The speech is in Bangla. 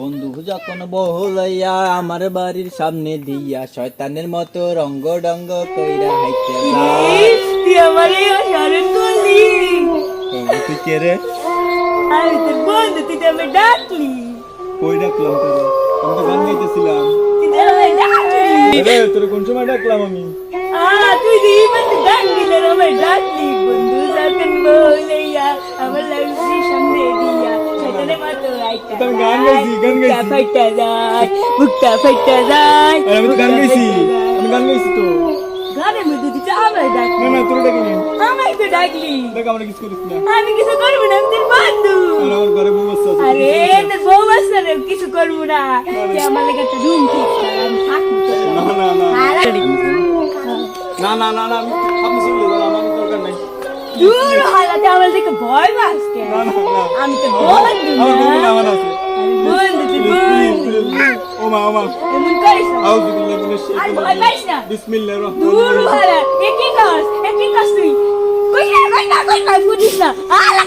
বন্ধু যখন বউ লইয়া আমার বাড়ির সামনে দিয়া শয়তানের মতো রঙ্গ ডঙ্গ কইরা হাইতে যায়। তুই আমার এই অসারণ করলি। তুই কে রে? আমি তোর বন্ধু, তুই তো আমায় ডাকলি। কই ডাকলাম তোরে? আমি তো গান গাইতেছিলাম। তুই তো আমায় ডাকলি। রে তোরে কোন সময় ডাকলাম আমি? তুই যে ইমানকে ডাকলি আর আমায় ডাকলি। বন্ধু যখন বলিয়া আমার লাগছি সামনে দিয়া শয়তানের মতো আইতা তো আমি গান গাইছি, গান গাইছি। বুকটা ফাইটা যায়, বুকটা ফাইটা যায়। আরে আমি তো গান গাইছি, আমি গান গাইছি তো। গানের মধ্যে তুই তো আমায় ডাকলি। না না তোরে ডাকিনি। আমায় তো ডাকলি। দেখ আমরা কিছু করিস না। আমি কিছু করবো না, আমি তোর বন্ধু। আর আমার ঘরে বউ আছে। আরে তোর বউ বাচ্চা রে, কিছু করবো না। তুই আমার লেগে একটা রুম ঠিক কর, আমি থাকবো তোর না লগে। না না আর না না না না আপনি শুনলে আমার দরকার নাই। দূর হালাতে আমার দেখে ভয় পাচ্ছে। না না না আমি তো বন্ধু আমার বউ না। আমার আছে। আমি বন্ধু, তুই বন্ধু। ও মা এমন করিস না। আউযু বিল্লাহি মিনাশ আর শাইতানির ভয় পাইস না। বিসমিল্লাহির দূর রহমানির রহিম। হালা, এ কি কাজ তুই? কই না, কই না, কই না, বুঝিস না। আলা